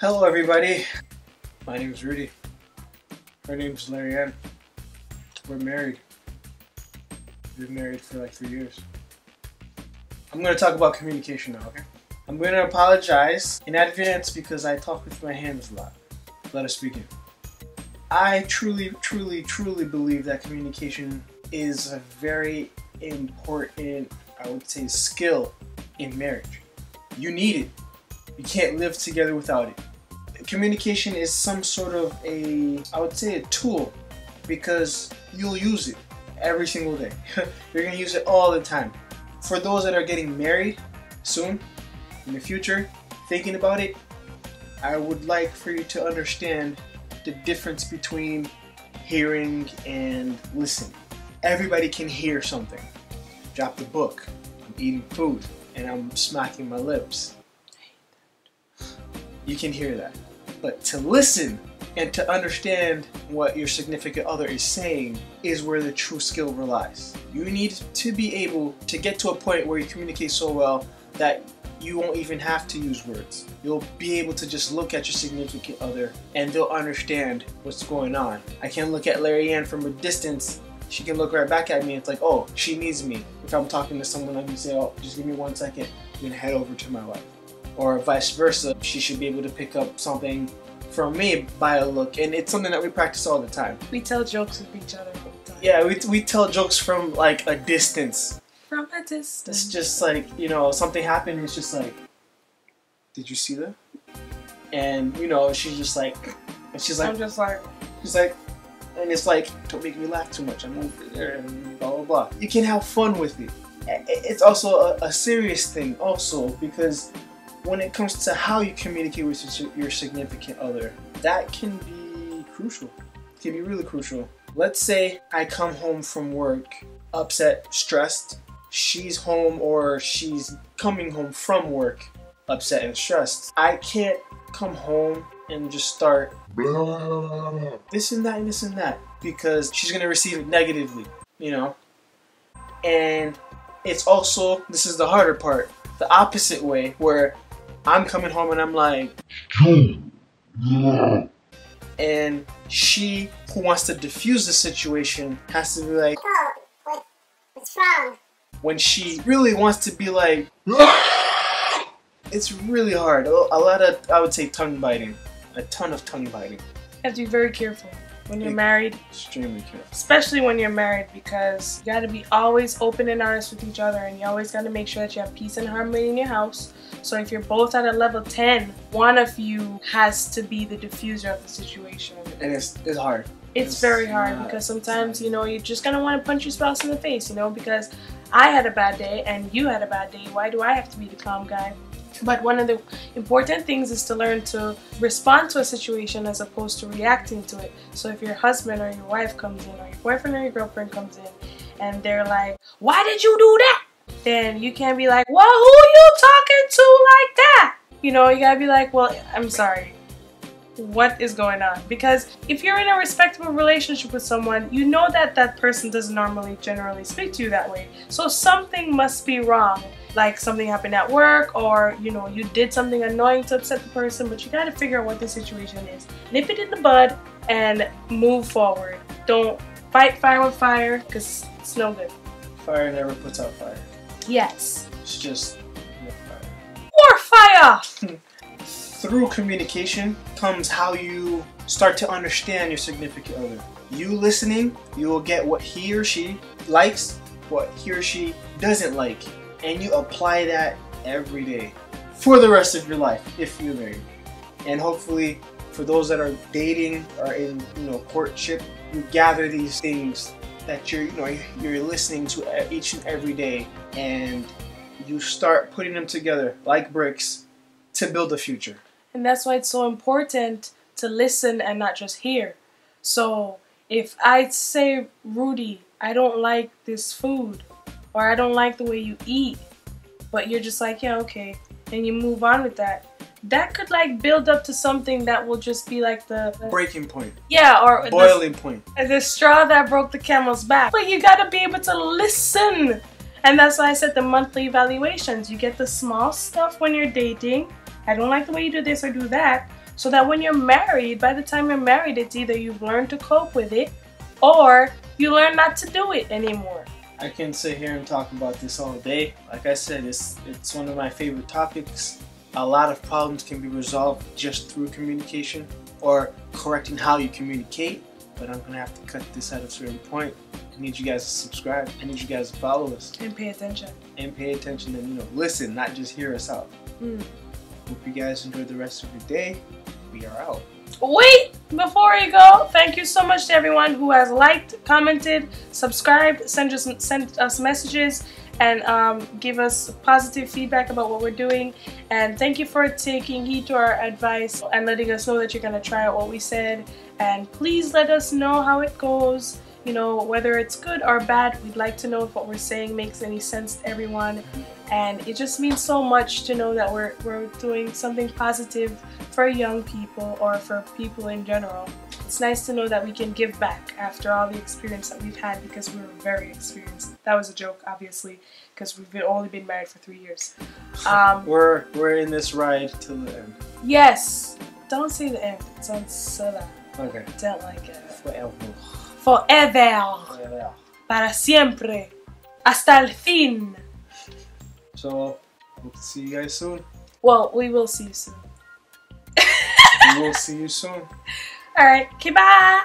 Hello everybody, my name is Rudy. Her name is Larianne. We're married. We've been married for like 3 years. I'm going to talk about communication now, okay? I'm going to apologize in advance because I talk with my hands a lot. Let us begin. I truly believe that communication is a very important, I would say, skill in marriage. You need it. You can't live together without it. Communication is some sort of I would say a tool, because you'll use it every single day. You're going to use it all the time. For those that are getting married soon, in the future, thinking about it, I would like for you to understand the difference between hearing and listening. Everybody can hear something. Drop the book, I'm eating food, and I'm smacking my lips. You can hear that. But to listen and to understand what your significant other is saying is where the true skill relies. You need to be able to get to a point where you communicate so well that you won't even have to use words. You'll be able to just look at your significant other and they'll understand what's going on. I can look at Larianne from a distance. She can look right back at me. It's like, oh, she needs me. If I'm talking to someone, I can say, oh, just give me 1 second. I'm gonna head over to my wife. Or vice versa. She should be able to pick up something from me by a look. And it's something that we practice all the time. We tell jokes with each other all the time. Yeah, we tell jokes from like a distance. From a distance. It's just like, you know, something happened. It's just like, did you see that? And, you know, she's just like, and she's like, and it's like, don't make me laugh too much. I'm over there and blah, blah, blah. You can have fun with it. It's also a serious thing also, because when it comes to how you communicate with your significant other, that can be crucial. It can be really crucial. Let's say I come home from work upset, stressed. She's home or she's coming home from work upset and stressed. I can't come home and just start this and that and this and that, because she's going to receive it negatively, you know? And it's also, this is the harder part, the opposite way, where I'm coming home and I'm like, and she, who wants to diffuse the situation, has to be like, oh, what's wrong? When she really wants to be like, it's really hard. A lot of, I would say, tongue biting. A ton of tongue biting. You have to be very careful when you're married. Extremely careful. Especially when you're married, because you got to be always open and honest with each other, and you always got to make sure that you have peace and harmony in your house. So if you're both at a level 10, one of you has to be the diffuser of the situation. And it's hard. It's very hard, because sometimes, you know, you're just going to want to punch your spouse in the face, you know, because I had a bad day and you had a bad day. Why do I have to be the calm guy? But one of the important things is to learn to respond to a situation as opposed to reacting to it. So if your husband or your wife comes in, or your boyfriend or your girlfriend comes in, and they're like, why did you do that? Then you can't be like, well, who you talking to like that? You know, you gotta be like, well, I'm sorry. What is going on? Because if you're in a respectable relationship with someone, you know that that person doesn't generally speak to you that way. So something must be wrong. Like something happened at work, or, you know, you did something annoying to upset the person, but you gotta figure out what the situation is. Nip it in the bud and move forward. Don't fight fire with fire, because it's no good. Fire never puts out fire. Yes. It's just more fire. More fire! Through communication comes how you start to understand your significant other. You listening, you will get what he or she likes, what he or she doesn't like, and you apply that every day for the rest of your life if you're married. And hopefully, for those that are dating or in, you know, courtship, you gather these things that you're listening to each and every day, and you start putting them together like bricks to build a future. And that's why it's so important to listen and not just hear. So if I say, Rudy, I don't like this food, or I don't like the way you eat, but you're just like, yeah, okay, and you move on with that, that could like build up to something that will just be like the breaking point. Yeah, or boiling point. The straw that broke the camel's back. But you gotta be able to listen. And that's why I said the monthly evaluations. You get the small stuff when you're dating, I don't like the way you do this or do that, so that when you're married, by the time you're married, it's either you've learned to cope with it or you learn not to do it anymore. I can sit here and talk about this all day. Like I said, it's one of my favorite topics. A lot of problems can be resolved just through communication or correcting how you communicate, but I'm gonna have to cut this at a certain point. I need you guys to subscribe. I need you guys to follow us. And pay attention. And pay attention and, you know, listen, not just hear us out. Hope you guys enjoy the rest of your day. We are out. Wait! Before we go, thank you so much to everyone who has liked, commented, subscribed, sent us messages, and give us positive feedback about what we're doing. And thank you for taking heed to our advice and letting us know that you're going to try out what we said. And please let us know how it goes. You know, whether it's good or bad, we'd like to know if what we're saying makes any sense to everyone. And it just means so much to know that we're doing something positive for young people or for people in general. It's nice to know that we can give back after all the experience that we've had, because we were very experienced. That was a joke, obviously, because we've only been married for 3 years. We're in this ride till the end. Yes! Don't say the end. It sounds so loud. Okay. Don't like it. Forever. Forever. Para siempre. Hasta el fin. So, hope to see you guys soon. Well, we will see you soon. We will see you soon. Alright, okay, bye!